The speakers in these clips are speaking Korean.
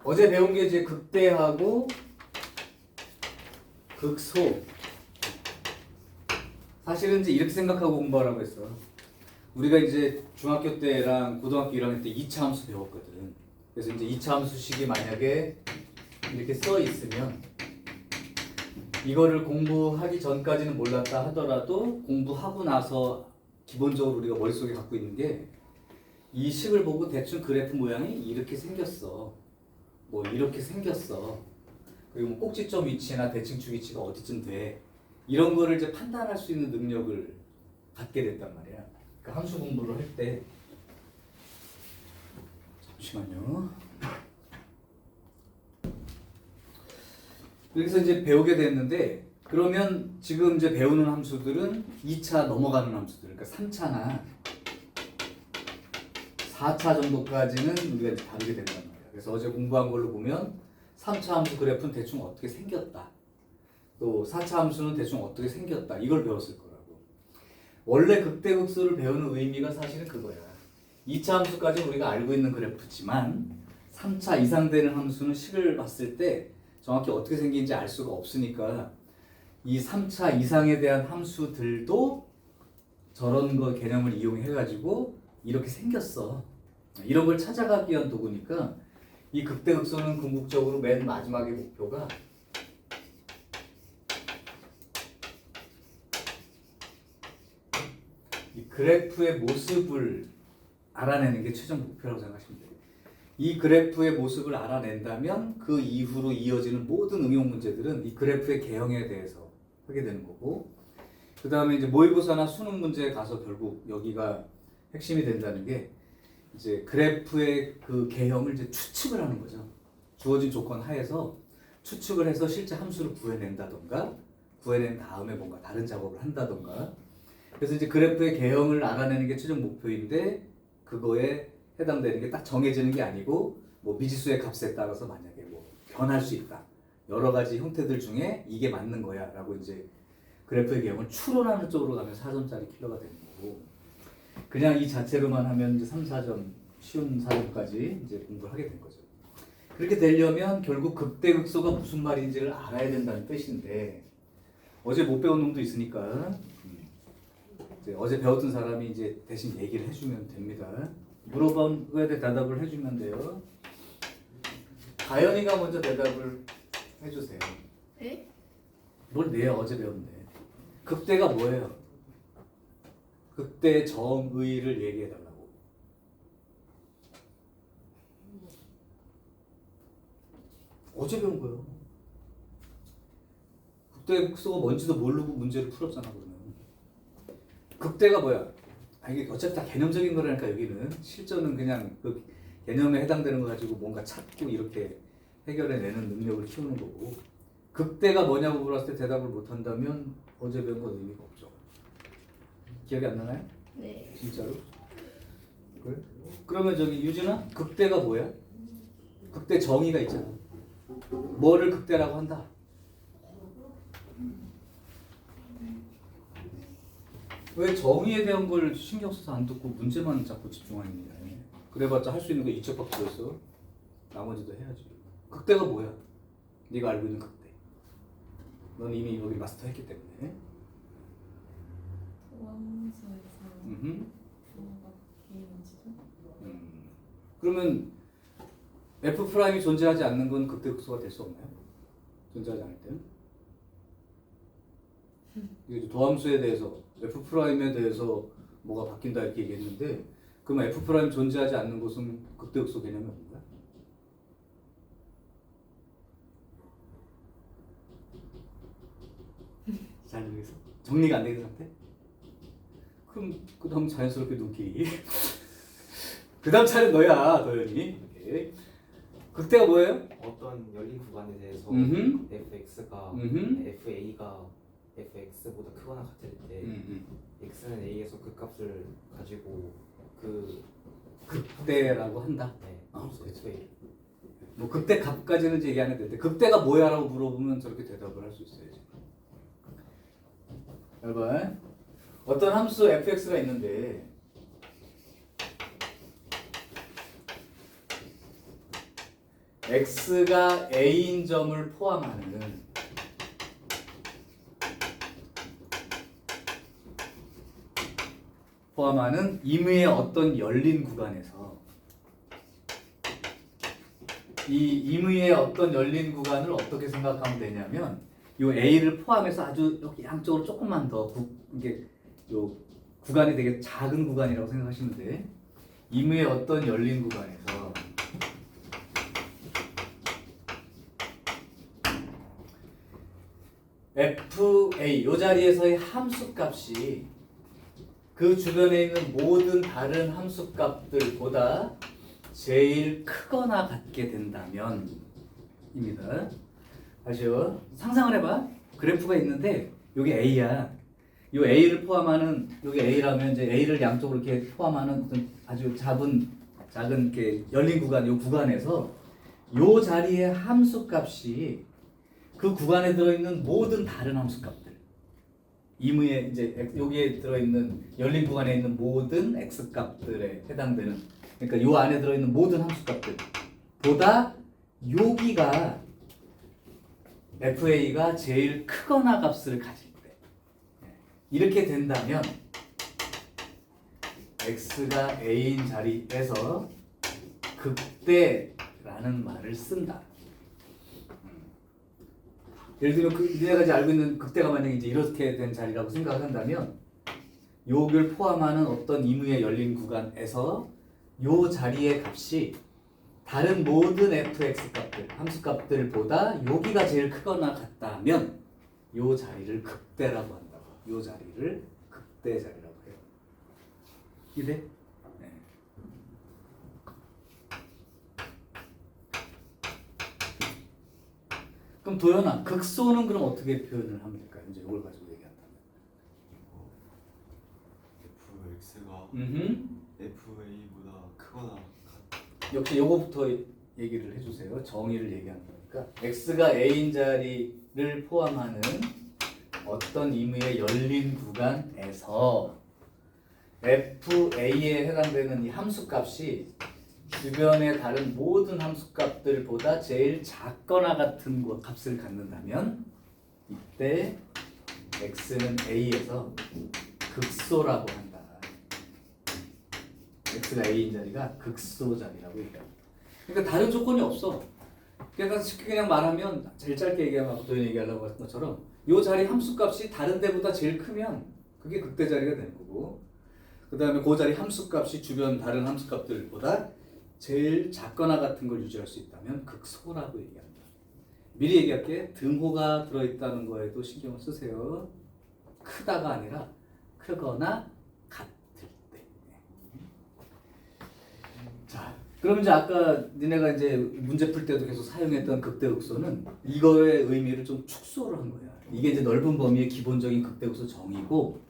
어제 배운 게 이제 극대하고 극소. 사실은 이제 이렇게 생각하고 공부하라고 했어. 우리가 이제 중학교 때랑 고등학교 1학년 때 2차 함수 배웠거든. 그래서 이제 2차 함수식이 만약에 이렇게 써 있으면 이거를 공부하기 전까지는 몰랐다 하더라도 공부하고 나서 기본적으로 우리가 머릿속에 갖고 있는 게 이 식을 보고 대충 그래프 모양이 이렇게 생겼어. 뭐 이렇게 생겼어. 그리고 뭐 꼭지점 위치나 대칭축 위치가 어디쯤 돼. 이런 거를 이제 판단할 수 있는 능력을 갖게 됐단 말이야. 그 함수 공부를 할 때. 잠시만요. 그래서 이제 배우게 됐는데 그러면 지금 이제 배우는 함수들은 2차 넘어가는 함수들, 그러니까 3차나 4차 정도까지는 우리가 이제 다루게 된단 말이야. 그래서 어제 공부한 걸로 보면 3차 함수 그래프는 대충 어떻게 생겼다. 또 4차 함수는 대충 어떻게 생겼다. 이걸 배웠을 거라고. 원래 극대극소를 배우는 의미가 사실은 그거야. 2차 함수까지 우리가 알고 있는 그래프지만 3차 이상 되는 함수는 식을 봤을 때 정확히 어떻게 생긴지 알 수가 없으니까 이 3차 이상에 대한 함수들도 저런 거 개념을 이용해가지고 이렇게 생겼어. 이런 걸 찾아가기 위한 도구니까 이 극대극소는 궁극적으로 맨 마지막의 목표가 이 그래프의 모습을 알아내는 게 최종 목표라고 생각하시면 돼요. 이 그래프의 모습을 알아낸다면 그 이후로 이어지는 모든 응용 문제들은 이 그래프의 개형에 대해서 하게 되는 거고, 그 다음에 이제 모의고사나 수능 문제에 가서 결국 여기가 핵심이 된다는 게 이제 그래프의 그 개형을 이제 추측을 하는 거죠. 주어진 조건 하에서 추측을 해서 실제 함수를 구해낸다던가, 구해낸 다음에 뭔가 다른 작업을 한다던가. 그래서 이제 그래프의 개형을 알아내는 게 최종 목표인데 그거에 해당되는 게 딱 정해지는 게 아니고 뭐 미지수의 값에 따라서 만약에 뭐 변할 수 있다. 여러 가지 형태들 중에 이게 맞는 거야라고 이제 그래프의 개형을 추론하는 쪽으로 가면 4점짜리 킬러가 되는 거고, 그냥 이 자체로만 하면 이제 3, 4점 쉬운 4점까지 이제 공부를 하게 된 거죠. 그렇게 되려면 결국 극대극소가 무슨 말인지를 알아야 된다는 뜻인데 어제 못 배운 놈도 있으니까 이제 어제 배웠던 사람이 이제 대신 얘기를 해주면 됩니다. 물어본 거에 대해 대답을 해주면 돼요. 가연이가 먼저 대답을 해주세요. 네? 뭘 내요? 어제 배웠는데. 극대가 뭐예요? 극대 정의를 얘기해달라고. 어제 배운 거예요. 극대극소가 뭔지도 모르고 문제를 풀었잖아. 그러면 극대가 뭐야? 아, 이게 어차피 다 개념적인 거라니까. 여기는 실전은 그냥 그 개념에 해당되는 거 가지고 뭔가 찾고 이렇게 해결해내는 능력을 키우는 거고, 극대가 뭐냐고 물었을 때 대답을 못한다면 어제 배운 건 의미가 없죠. 기억이 안 나나요? 네. 진짜로? 그래? 그러면 저기 유진아, 극대가 뭐야? 극대 정의가 있잖아. 뭐를 극대라고 한다? 왜 정의에 대한 걸 신경 써서 안 듣고 문제만 자꾸 집중하는 거야? 그래봤자 할 수 있는 거 이쪽밖에 없어. 나머지도 해야지. 극대가 뭐야? 네가 알고 있는 극대. 넌 이미 여기 마스터했기 때문에. 도함수에서 부호가 바뀌는 지점? 그러면 f 프라임이 존재하지 않는 건 극대극소가 될 수 없나요? 존재하지 않을 때는? 이게 도함수에 대해서 f 프라임에 대해서 뭐가 바뀐다 이렇게 얘기했는데, 그러면 f 프라임 존재하지 않는 곳은 극대극소 개념이 없는 거야? 잘 모르겠어. 정리가 안 되는 상태? 그럼 그 다음 자연스럽게 눈길이 그 다음 차례 너야, 도현이. 오케이. 극대가 뭐예요? 어떤 열린 구간에 대해서 fx가 fa가 fx보다 크거나 같을 때 x는 a에서 그 값을 가지고 그 극대라고 한다. 네, 그렇죠. fa 뭐 극대 값까지는 이제 얘기 안 해도 되는데 극대가 뭐야라고 물어보면 저렇게 대답을 할 수 있어야지. 여러분, 어떤 함수 fx가 있는데 x가 a인 점을 포함하는 임의의 어떤 열린 구간에서 이 임의의 어떤 열린 구간을 어떻게 생각하면 되냐면 이 a를 포함해서 아주 이렇게 양쪽으로 조금만 더 이게 요 구간이 되게 작은 구간이라고 생각하시면 돼. 임의의 어떤 열린 구간에서 FA 요 자리에서의 함수값이 그 주변에 있는 모든 다른 함수값들보다 제일 크거나 같게 된다면 입니다. 다시요. 상상을 해봐. 그래프가 있는데 여기 A야. 이 A를 포함하는 여기 A라면 이제 A를 양쪽으로 이렇게 포함하는 어떤 아주 작은 이렇게 열린 구간 이 구간에서 이 자리의 함수값이 그 구간에 들어있는 모든 다른 함수값들 임의에 이제 여기에 들어있는 열린 구간에 있는 모든 x 값들에 해당되는 그러니까 요 안에 들어있는 모든 함수값들보다 여기가 FA가 제일 크거나 값을 가질 때 이렇게 된다면 x가 a인 자리에서 극대라는 말을 쓴다. 예를 들면 내가 이제 알고 있는 극대가 만약에 이제 이렇게 된 자리라고 생각을 한다면 요걸 포함하는 어떤 임의의 열린 구간에서 요 자리의 값이 다른 모든 fx 값들, 함수 값들보다 여기가 제일 크거나 같다면 요 자리를 극대라고 한다고. 요 자리를 극대 자리라고 해요. 이해? 네. 그럼 도연아, 극소는 그럼 어떻게 표현을 하면 될까요? 이제 이걸 가지고 얘기한다면. fx가 음. fa보다 크거나 역시 요거부터 얘기를 해주세요. 정의를 얘기하는 거니까 x가 a인 자리를 포함하는 어떤 임의의 열린 구간에서 fa에 해당되는 이 함수값이 주변의 다른 모든 함수값들보다 제일 작거나 같은 값을 갖는다면 이때 x는 a에서 극소라고 한다. x가 a인 자리가 극소 자리라고 얘기합니다. 그러니까 다른 조건이 없어. 그러니까 쉽게 그냥 말하면 제일 짧게 얘기하고 도현이 얘기하려고 했던 것처럼 이 자리 함수값이 다른 데보다 제일 크면 그게 극대 자리가 되는 거고 그 다음에 그 자리 함수값이 주변 다른 함수값들보다 제일 작거나 같은 걸 유지할 수 있다면 극소라고 얘기합니다. 미리 얘기할게. 등호가 들어있다는 거에도 신경을 쓰세요. 크다가 아니라 크거나 같을 때. 자, 그럼 이제 아까 니네가 이제 문제 풀 때도 계속 사용했던 극대극소는 이거의 의미를 좀 축소를 한 거야. 이게 이제 넓은 범위의 기본적인 극대극소 정의고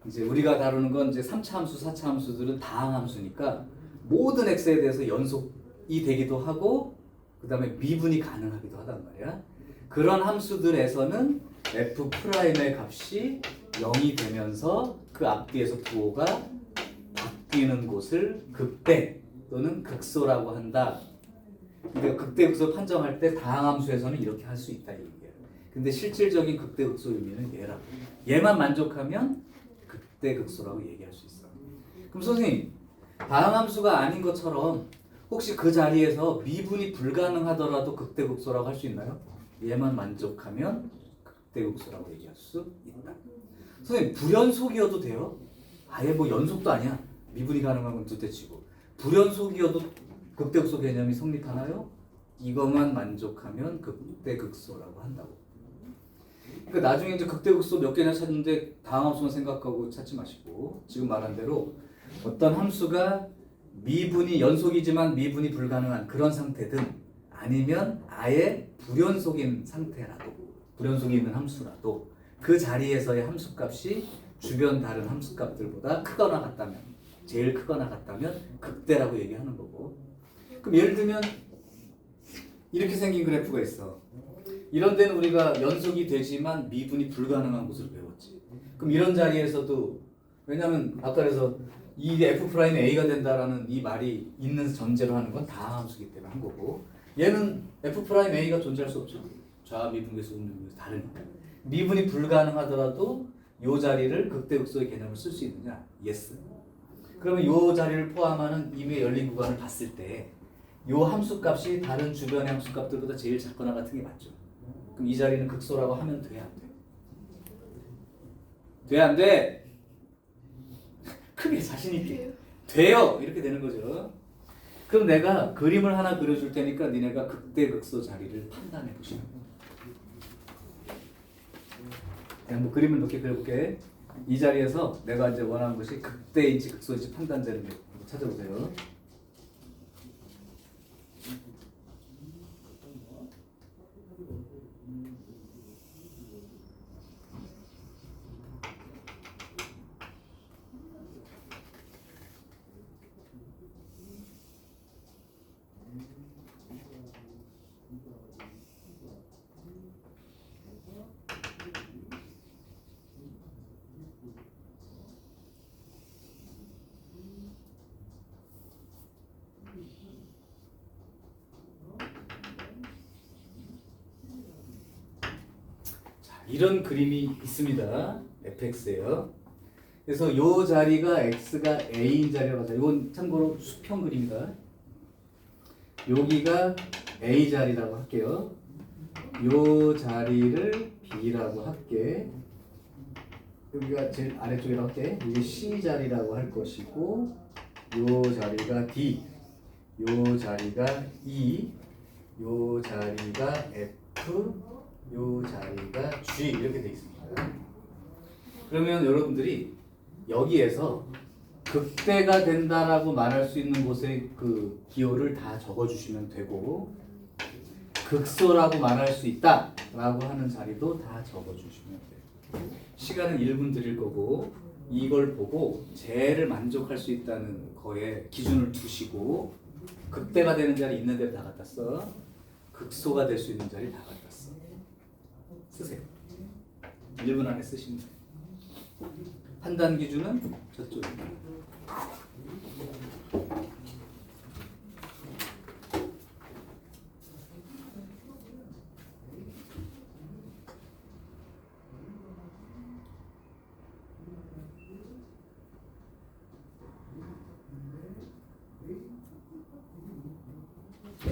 이제 우리가 다루는 건 이제 3차 함수, 4차 함수들은 다항 함수니까 모든 x에 대해서 연속이 되기도 하고 그 다음에 미분이 가능하기도 하단 말이야. 그런 함수들에서는 f'의 값이 0이 되면서 그 앞뒤에서 부호가 바뀌는 곳을 극대 또는 극소라고 한다. 근데 극대극소 판정할 때 다항함수에서는 이렇게 할 수 있다 이 얘기예요. 근데 실질적인 극대극소 의미는 얘라고. 얘만 만족하면 극대극소라고 얘기할 수 있어. 그럼 선생님 다항함수가 아닌 것처럼 혹시 그 자리에서 미분이 불가능하더라도 극대극소라고 할 수 있나요? 얘만 만족하면 극대극소라고 얘기할 수 있다. 선생님 불연속이어도 돼요? 아예 뭐 연속도 아니야. 미분이 가능한 건 둘째치고 불연속이어도 극대극소 개념이 성립하나요? 이것만 만족하면 극대극소라고 한다고. 그러니까 나중에 이제 극대극소 몇 개나 찾는데 다항함수만 생각하고 찾지 마시고 지금 말한 대로 어떤 함수가 미분이 연속이지만 미분이 불가능한 그런 상태든 아니면 아예 불연속인 상태라도 불연속이 있는 함수라도 그 자리에서의 함수값이 주변 다른 함수값들보다 크거나 같다면 제일 크거나 같다면 극대라고 얘기하는 거고. 그럼 예를 들면 이렇게 생긴 그래프가 있어. 이런 데는 우리가 연속이 되지만 미분이 불가능한 곳을 배웠지. 그럼 이런 자리에서도 왜냐하면 아까 그래서 이 f''이 a가 된다라는 이 말이 있는 전제로 하는 건 다항함수기 때문에 한 거고 얘는 F'A가 존재할 수 없죠. 좌미분계수, 음미분계수 다르니까. 미분이 불가능하더라도 요 자리를 극대극소의 개념을 쓸 수 있느냐? yes. 그러면 요 자리를 포함하는 임의 열린 구간을 봤을 때 요 함수값이 다른 주변의 함수값들보다 제일 작거나 같은 게 맞죠. 그럼 이 자리는 극소라고 하면 돼, 안 돼? 돼, 안 돼? 크게 자신 있게 돼요. 이렇게 되는 거죠. 그럼 내가 그림을 하나 그려줄 테니까 니네가 극대극소 자리를 판단해 보시면 돼요. 그냥 뭐 그림을 몇 개 그려볼게. 이 자리에서 내가 이제 원하는 것이 극대인지 극소인지 판단되는 게 찾아보세요. 이런 그림이 있습니다. fx예요. 그래서 요 자리가 x가 a인 자리라고 하죠. 이건 참고로 수평 그림이다. 여기가 a 자리라고 할게요. 요 자리를 b라고 할게. 여기가 제일 아래쪽이라고 할게. 이게 c 자리라고 할 것이고, 요 자리가 d, 요 자리가 e, 요 자리가 f, 요 자리가 G 이렇게 돼 있습니다. 그러면 여러분들이 여기에서 극대가 된다라고 말할 수 있는 곳의 그 기호를 다 적어주시면 되고, 극소라고 말할 수 있다라고 하는 자리도 다 적어주시면 돼요. 시간은 1분 드릴 거고, 이걸 보고 제를 만족할 수 있다는 거에 기준을 두시고, 극대가 되는 자리 있는 데를 다 갖다 써, 극소가 될 수 있는 자리 다 갖다 써. 쓰세요. 1분 안에 쓰시면 돼요. 판단 기준은 저쪽입니다.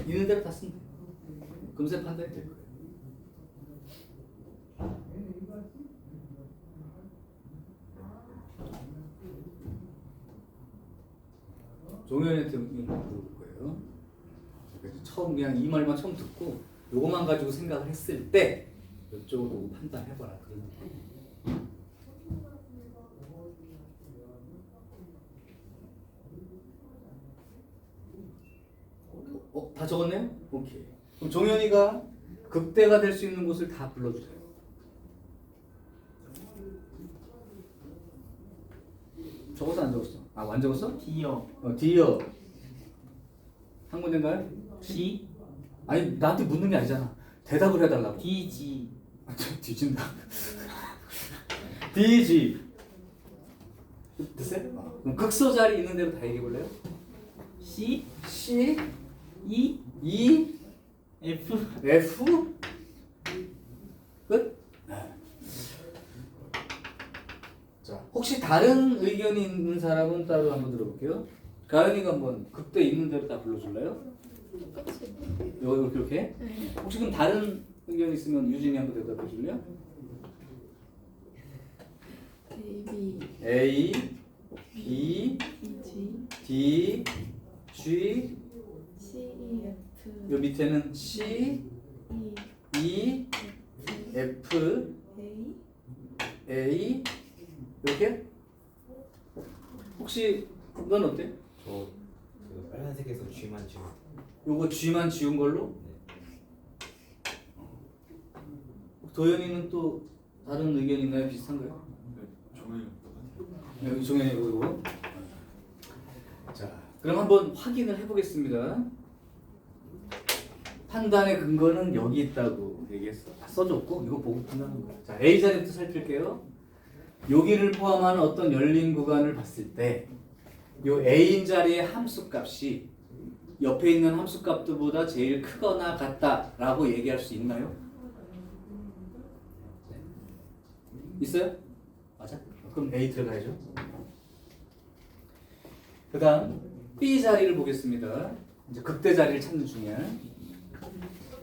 있는 대로 다 쓰면 돼요. 금세 판단이 될 거예요. 종현한테 물어볼 거예요. 그래서 처음 그냥 이 말만 처음 듣고 요것만 가지고 생각을 했을 때 이쪽으로 판단해봐라 그런 얘기. 다 적었네요? 오케이. 그럼 종현이가 극대가 될 수 있는 곳을 다 불러주세요. 적었어 안 적었어? 아 안 적었어? D요. D요. 한 문제인가요? D. 아니 나한테 묻는 게 아니잖아. 대답을 해달라고. DG. 뒤진다. DG. 됐어요? 그럼 극소 자리 있는 대로 다 얘기해 볼래요? C. C, E. E, F. F. 끝? 네. 자, 혹시 다른 의견이 있는 사람은 따로 한번 들어볼게요. 가연이가 한번 극대 있는 대로 다 불러줄래요? 똑같이. 이렇게? 네. 혹시 그럼 다른 의견 있으면 유진이 한번 대답해 줄래요? A, B, A, B, E, G, D, G, C, E, F, 요 밑에는 C, E, E, F, A, A 이렇게? 혹시 넌 어때? 저그 빨간색에서 G만 지워. 요거 G만 지운 걸로? 도현이는 또 다른 의견 있나요? 비슷한가요? 종현이 똑같아요. 여기 종현이 이거. 자, 그럼 한번 확인을 해보겠습니다. 판단의 근거는 여기 있다고 얘기했어. 다 써줬고 이거 보고 판단하는 거야. 자, A 자리부터 살필게요. 여기를 포함한 어떤 열린 구간을 봤을 때 요 A인 자리의 함수값이 옆에 있는 함수값들보다 제일 크거나 같다라고 얘기할 수 있나요? 있어요? 맞아? 그럼 A 들어가야죠. 그 다음 B 자리를 보겠습니다. 이제 극대 자리를 찾는 중이야.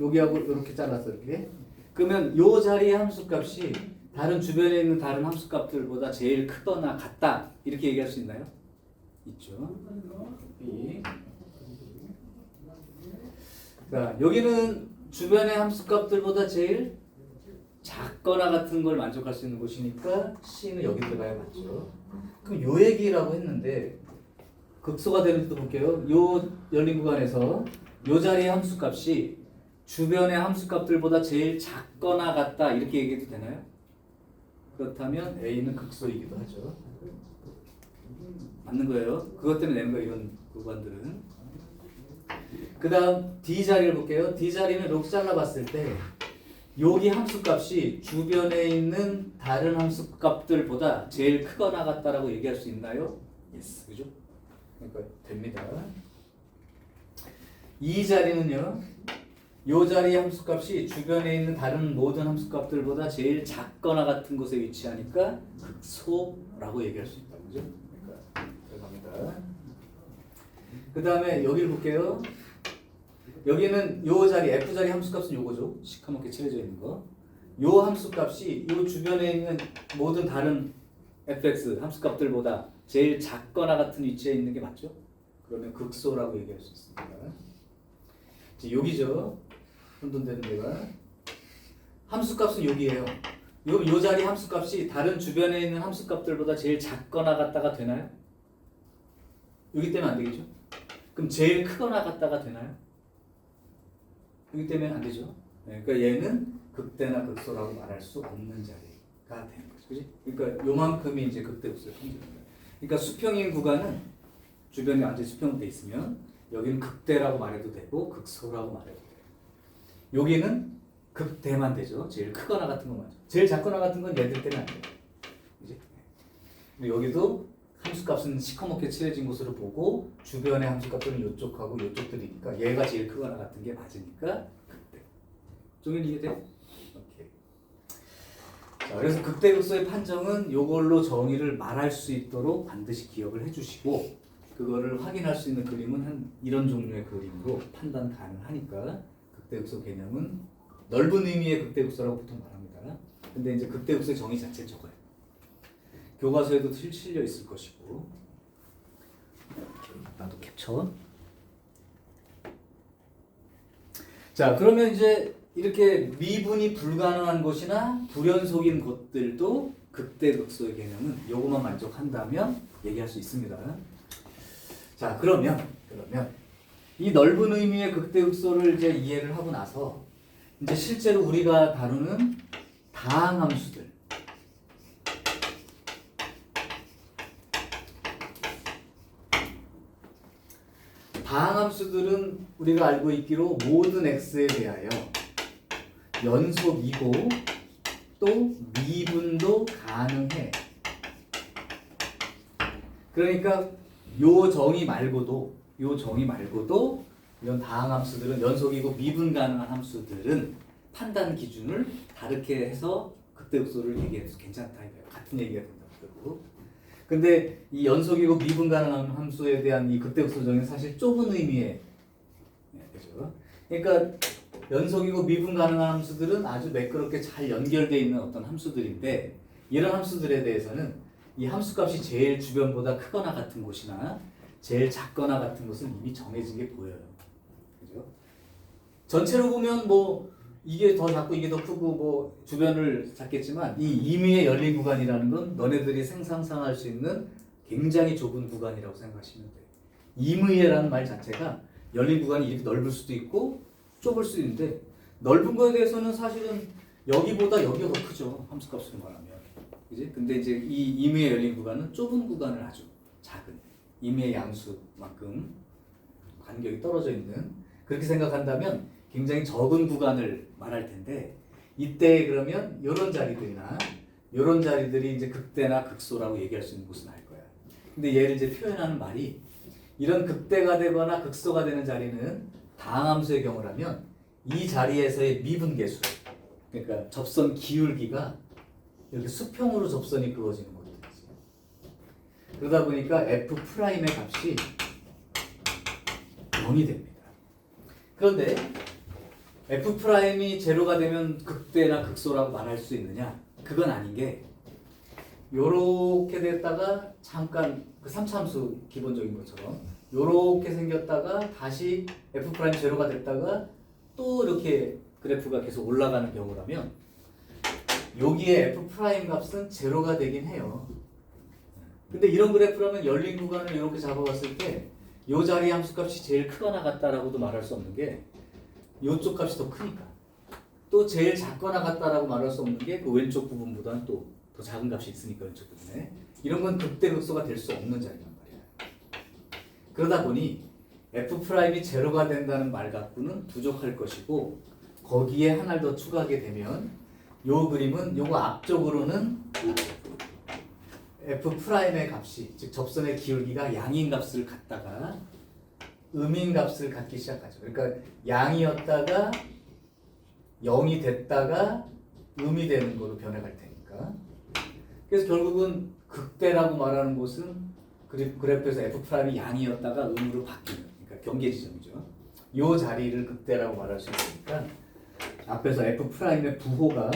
여기하고 이렇게 잘랐어 이렇게. 그러면 요 자리의 함수값이 다른 주변에 있는 다른 함수값들보다 제일 크거나 같다 이렇게 얘기할 수 있나요? 있죠. B. 자, 여기는 주변의 함수값들보다 제일 작거나 같은 걸 만족할 수 있는 곳이니까 C는 여기 들어가야 맞죠. 그럼 요 얘기라고 했는데 극소가 되는지도 볼게요. 요 열린 구간에서 요 자리의 함수값이 주변의 함수값들보다 제일 작거나 같다 이렇게 얘기해도 되나요? 그렇다면 A는 극소이기도 하죠. 맞는 거예요. 그것 때문에 내는 거예요. 이런 구간들은. 그 다음 D 자리를 볼게요. D 자리는 이렇게 잘라봤을 때 여기 함수값이 주변에 있는 다른 함수값들보다 제일 크거나 같다라고 얘기할 수 있나요? Yes. 그죠? 그러니까 됩니다. 이 자리는요. 이 자리의 함수값이 주변에 있는 다른 모든 함수값들보다 제일 작거나 같은 곳에 위치하니까 극소라고 얘기할 수 있다. 그죠? 그러니까 들어갑니다. 그 다음에 여기를 볼게요. 여기는 요 자리 F 자리 함수값은 요거죠. 시커멓게 칠해져 있는 거. 요 함수값이 요 주변에 있는 모든 다른 fx 함수값들보다 제일 작거나 같은 위치에 있는 게 맞죠? 그러면 극소라고 얘기할 수 있습니다. 이제 여기죠. 혼돈되는 데가. 함수값은 여기예요. 요 자리 함수값이 다른 주변에 있는 함수값들보다 제일 작거나 같다가 되나요? 여기 때문에 안 되겠죠? 그럼 제일 크거나 같다가 되나요? 여기 때문에 안 되죠. 네, 그러니까 얘는 극대나 극소라고 말할 수 없는 자리가 되는 거죠. 그지? 그러니까 요만큼이 이제 극대 극소의 통제입니다. 그러니까 수평인 구간은 주변에 완전히 수평으로 돼 있으면 여기는 극대라고 말해도 되고 극소라고 말해도 돼요. 여기는 극대만 되죠. 제일 크거나 같은 것만. 제일 작거나 같은 건 얘들 때문에 안 돼요. 그지? 그리고 여기도 함수값은 시커멓게 칠해진 곳으로 보고 주변의 함수값들은 이쪽하고 이쪽들이니까 얘가 제일 크거나 같은 게 맞으니까 극대. 종일 이해돼요? 오케이. 자, 그래서 극대 극소의 판정은 이걸로 정의를 말할 수 있도록 반드시 기억을 해주시고 그거를 확인할 수 있는 그림은 한 이런 종류의 그림으로 판단 가능하니까 극대 극소 개념은 넓은 의미의 극대 극소라고 보통 말합니다. 근데 이제 극대 극소의 정의 자체는 적어요. 교과서에도 실려 있을 것이고. 나도 캡처. 자, 그러면 이제 이렇게 미분이 불가능한 곳이나 불연속인 곳들도 극대극소의 개념은 요것만 만족한다면 얘기할 수 있습니다. 자, 그러면 이 넓은 의미의 극대극소를 이제 이해를 하고 나서 이제 실제로 우리가 다루는 다항함수들. 다항함수들은 우리가 알고 있기로 모든 x에 대하여 연속이고 또 미분도 가능해. 그러니까 요 정의 말고도 이런 다항함수들은 연속이고 미분 가능한 함수들은 판단 기준을 다르게 해서 극대극소를 얘기해서 괜찮다 이거예요. 같은 얘기가 된다고. 근데 이 연속이고 미분 가능한 함수에 대한 이 극대극소 정의는 사실 좁은 의미의 그죠? 그러니까 연속이고 미분 가능한 함수들은 아주 매끄럽게 잘 연결되어 있는 어떤 함수들인데 이런 함수들에 대해서는 이 함수값이 제일 주변보다 크거나 같은 곳이나 제일 작거나 같은 곳은 이미 정해진 게 보여요. 그죠? 전체로 보면 뭐 이게 더 작고 이게 더 크고 뭐 주변을 잡겠지만 이 임의의 열린 구간이라는 건 너네들이 상상할 수 있는 굉장히 좁은 구간이라고 생각하시면 돼요. 임의라는 말 자체가 열린 구간이 이렇게 넓을 수도 있고 좁을 수도 있는데 넓은 거에 대해서는 사실은 여기보다 여기가 더 크죠. 함수값으로 말하면. 그지? 근데 이제 이 임의의 열린 구간은 좁은 구간을 아주 작은 임의의 양수만큼 간격이 떨어져 있는 그렇게 생각한다면 굉장히 적은 구간을 말할 텐데 이때 그러면 이런 자리들이나 이런 자리들이 이제 극대나 극소라고 얘기할 수 있는 곳은 알 거야. 근데 얘를 이제 표현하는 말이 이런 극대가 되거나 극소가 되는 자리는 다항함수의 경우라면 이 자리에서의 미분계수, 그러니까 접선 기울기가 이렇게 수평으로 접선이 그어지는 거죠. 그러다 보니까 F'의 값이 0이 됩니다. 그런데 F'이 제로가 되면 극대나 극소라고 말할 수 있느냐? 그건 아닌 게 요렇게 됐다가 잠깐 그 3차함수 기본적인 것처럼 요렇게 생겼다가 다시 F' 제로가 됐다가 또 이렇게 그래프가 계속 올라가는 경우라면 여기에 F' 값은 제로가 되긴 해요. 근데 이런 그래프라면 열린 구간을 이렇게 잡아봤을 때 요 자리 함수값이 제일 크거나 같다라고도 말할 수 없는 게 요쪽 값이 더 크니까. 또 제일 작거나 같다라고 말할 수 없는 게 그 왼쪽 부분보다는 또 더 작은 값이 있으니까 왼쪽 부분에. 이런 건 극대극소가 될 수 없는 자리란 말이야. 그러다 보니 F'이 제로가 된다는 말 갖고는 부족할 것이고 거기에 하나를 더 추가하게 되면 요 그림은 요거 앞쪽으로는 F'의 값이 즉 접선의 기울기가 양인 값을 갖다가 음인 값을 갖기 시작하죠. 그러니까 양이었다가 0이 됐다가 음이 되는 거로 변해갈 테니까. 그래서 결국은 극대라고 말하는 곳은 그래프에서 F'이 양이었다가 음으로 바뀌는, 그러니까 경계 지점이죠. 이 자리를 극대라고 말할 수 있으니까 앞에서 F'의 부호가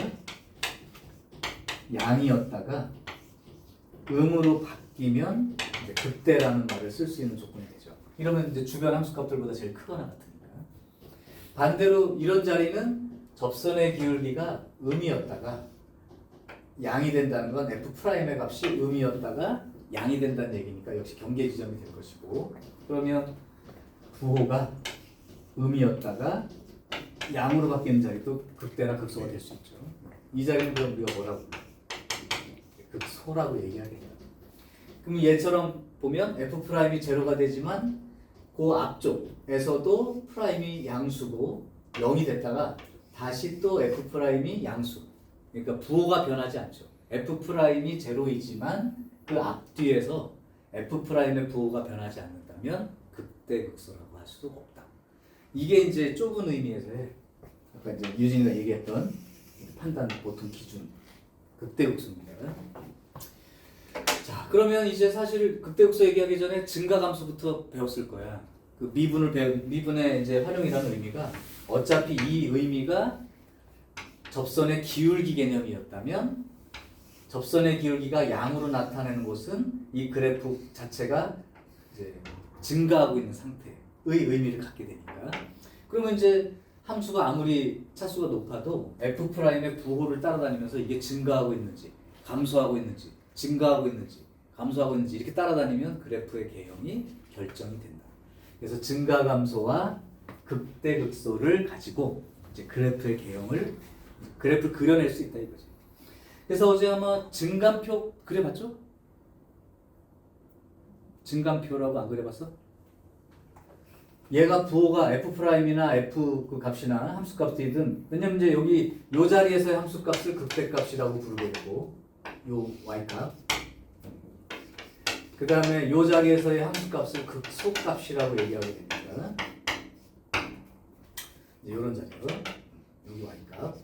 양이었다가 음으로 바뀌면 이제 극대라는 말을 쓸 수 있는 조건이 되죠. 이러면 이제 주변 함수값들보다 제일 크거나 같으니까. 반대로 이런 자리는 접선의 기울기가 음이었다가 양이 된다는 건 F'의 값이 음이었다가 양이 된다는 얘기니까 역시 경계 지점이 될 것이고, 그러면 부호가 음이었다가 양으로 바뀌는 자리도 극대나 극소가 될 수 있죠. 이 자리는 그럼 우리가 뭐라고 불러요? 극소라고 얘기하겠다. 그럼 얘처럼 보면 F'이 제로가 되지만 그 앞쪽에서도 프라임이 양수고 0이 됐다가 다시 또 F'이 양수. 그러니까 부호가 변하지 않죠. F'이 제로이지만 그 앞뒤에서 F'의 부호가 변하지 않는다면 극대극소라고 할 수도 없다. 이게 이제 좁은 의미에서의 아까 이제 유진이가 얘기했던 판단 보통 기준 극대극소입니다. 자, 그러면 이제 사실 극대극소 얘기하기 전에 증가감수부터 배웠을 거야. 그 미분의 이제 활용이라는 의미가 어차피 이 의미가 접선의 기울기 개념이었다면 접선의 기울기가 양으로 나타내는 곳은 이 그래프 자체가 이제 증가하고 있는 상태의 의미를 갖게 되니까. 그러면 이제 함수가 아무리 차수가 높아도 F'의 부호를 따라다니면서 이게 증가하고 있는지 감소하고 있는지 증가하고 있는지 감소하고 있는지 이렇게 따라다니면 그래프의 개형이 결정이 된다. 그래서 증가 감소와 극대극소를 가지고 이제 그래프의 개형을 그래프를 그려낼 수 있다 이거지. 그래서 어제 아마 증감표 그려봤죠? 증감표라고 안 그려봤어? 얘가 부호가 F'이나 F 그 값이나 함수값이든, 왜냐면 이제 여기 요 자리에서의 함수값을 극대값이라고 부르겠고 요 y값, 그 다음에 요 자리에서의 함수값을 극소값이라고 얘기하게 됩니다. 이런 자리요. 여기 y값.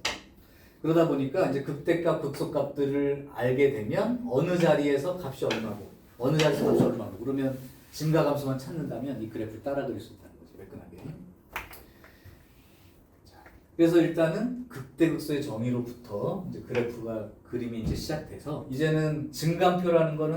그러다 보니까 이제 극대값, 극소값들을 알게 되면 어느 자리에서 값이 얼마고 어느 자리에서 값이 얼마고 그러면 증가감수만 찾는다면 이 그래프를 따라 그릴 수 있다는 거죠. 매끈하게. 자, 그래서 일단은 극대극소의 정의로부터 이제 그래프가 그림이 이제 시작돼서 이제는 증감표라는 거는